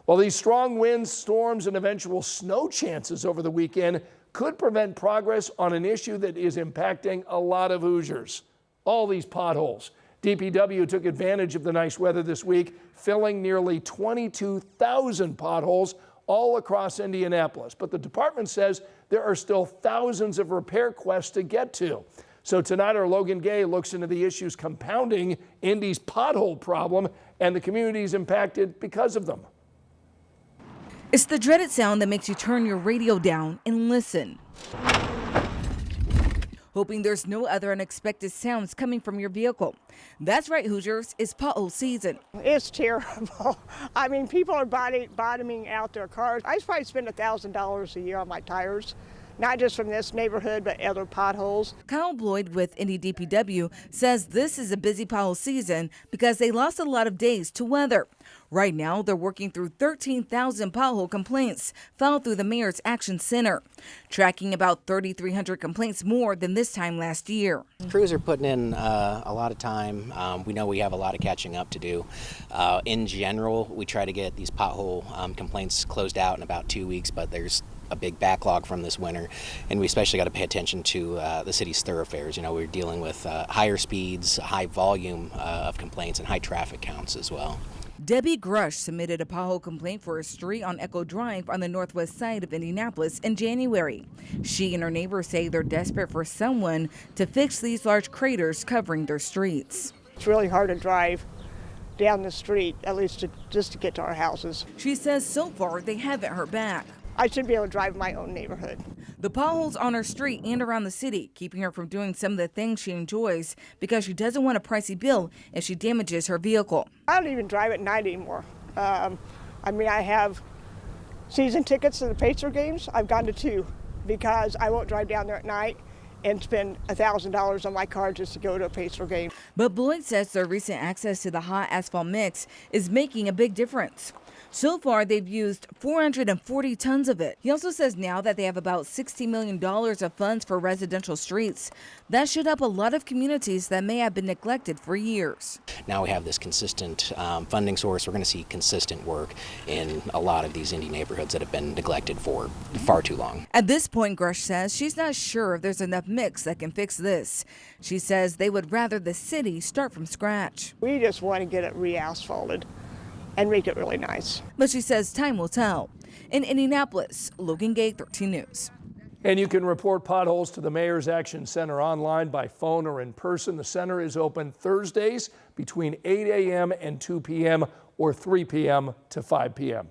Well, these strong winds, storms, and eventual snow chances over the weekend could prevent progress on an issue that is impacting a lot of Hoosiers. All these potholes. DPW took advantage of the nice weather this week, filling nearly 22,000 potholes all across Indianapolis. But the department says there are still thousands of repair quests to get to. So tonight, our Logan Gay looks into the issues compounding Indy's pothole problem and the communities impacted because of them. It's the dreaded sound that makes you turn your radio down and listen, hoping there's no other unexpected sounds coming from your vehicle. That's right, Hoosiers, it's pothole season. It's terrible. I mean, people are bottoming out their cars. I probably spend $1,000 a year on my tires. Not just from this neighborhood, but other potholes. Kyle Bloyd with Indy DPW says this is a busy pothole season because they lost a lot of days to weather. Right now, they're working through 13,000 pothole complaints filed through the Mayor's Action Center, tracking about 3,300 complaints more than this time last year. Crews are putting in a lot of time. We know we have a lot of catching up to do. In general, we try to get these pothole complaints closed out in about 2 weeks, but there's a big backlog from this winter, and we especially got to pay attention to the city's thoroughfares. You know, we're dealing with higher speeds, high volume of complaints, and high traffic counts as well. Debbie Grush submitted a pothole complaint for a street on Echo Drive on the northwest side of Indianapolis in January. She and her neighbors say they're desperate for someone to fix these large craters covering their streets. It's really hard to drive down the street, at least just to get to our houses. She says so far they haven't heard back. I should be able to drive in my own neighborhood. The potholes on her street and around the city, keeping her from doing some of the things she enjoys because she doesn't want a pricey bill if she damages her vehicle. I don't even drive at night anymore. I mean, I have season tickets to the Pacer games. I've gone to 2 because I won't drive down there at night and spend $1,000 on my car just to go to a Pacer game. But Bloyd says their recent access to the hot asphalt mix is making a big difference. So far, they've used 440 tons of it. He also says now that they have about $60 million of funds for residential streets. That should help a lot of communities that may have been neglected for years. Now we have this consistent funding source. We're going to see consistent work in a lot of these Indy neighborhoods that have been neglected for far too long. At this point, Grush says she's not sure if there's enough mix that can fix this. She says they would rather the city start from scratch. We just want to get it re-asphalted and make it really nice. But she says time will tell. In Indianapolis, Logan Gay, 13 News. And you can report potholes to the Mayor's Action Center online, by phone, or in person. The center is open Thursdays between 8 a.m. and 2 p.m. or 3 p.m. to 5 p.m.